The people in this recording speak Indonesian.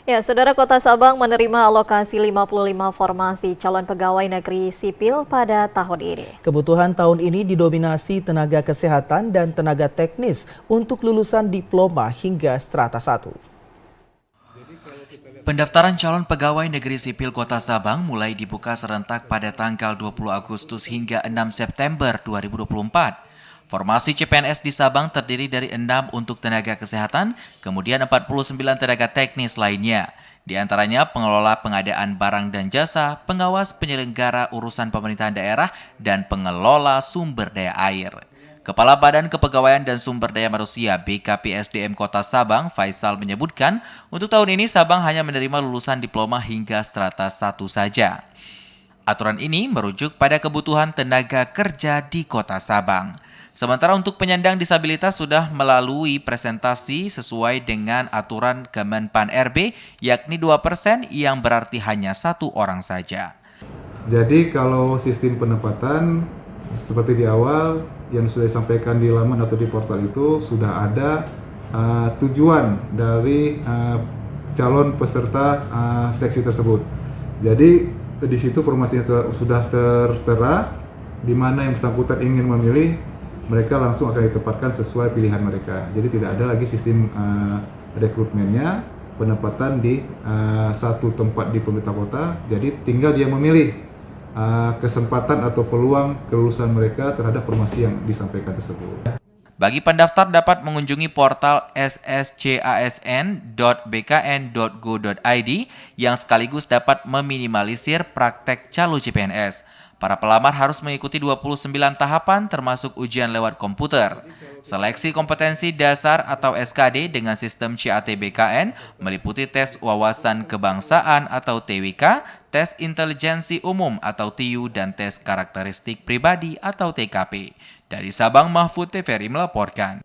Ya, Saudara, Kota Sabang menerima alokasi 55 formasi calon pegawai negeri sipil pada tahun ini. Kebutuhan tahun ini didominasi tenaga kesehatan dan tenaga teknis untuk lulusan diploma hingga strata 1. Pendaftaran calon pegawai negeri sipil Kota Sabang mulai dibuka serentak pada tanggal 20 Agustus hingga 6 September 2024. Formasi CPNS di Sabang terdiri dari 6 untuk tenaga kesehatan, kemudian 49 tenaga teknis lainnya. Di antaranya pengelola pengadaan barang dan jasa, pengawas penyelenggara urusan pemerintahan daerah, dan pengelola sumber daya air. Kepala Badan Kepegawaian dan Sumber Daya Manusia BKPSDM Kota Sabang, Faisal menyebutkan, untuk tahun ini Sabang hanya menerima lulusan diploma hingga strata 1 saja. Aturan ini merujuk pada kebutuhan tenaga kerja di Kota Sabang. Sementara untuk penyandang disabilitas sudah melalui presentasi sesuai dengan aturan Kemenpan RB, yakni 2% yang berarti hanya 1 orang saja. Jadi kalau sistem penempatan seperti di awal yang sudah disampaikan di laman atau di portal itu sudah ada tujuan dari calon peserta seleksi tersebut. Jadi di situ informasinya sudah tertera di mana yang bersangkutan ingin memilih, mereka langsung akan ditempatkan sesuai pilihan mereka. Jadi tidak ada lagi sistem rekrutmennya, penempatan di satu tempat di pemerintah kota. Jadi tinggal dia memilih kesempatan atau peluang kelulusan mereka terhadap formasi yang disampaikan tersebut. Bagi pendaftar dapat mengunjungi portal sscasn.bkn.go.id yang sekaligus dapat meminimalisir praktek calo CPNS. Para pelamar harus mengikuti 29 tahapan termasuk ujian lewat komputer. Seleksi kompetensi dasar atau SKD dengan sistem CAT BKN meliputi tes wawasan kebangsaan atau TWK, tes intelijensi umum atau TIU, dan tes karakteristik pribadi atau TKP. Dari Sabang, Mahfud TVRI melaporkan.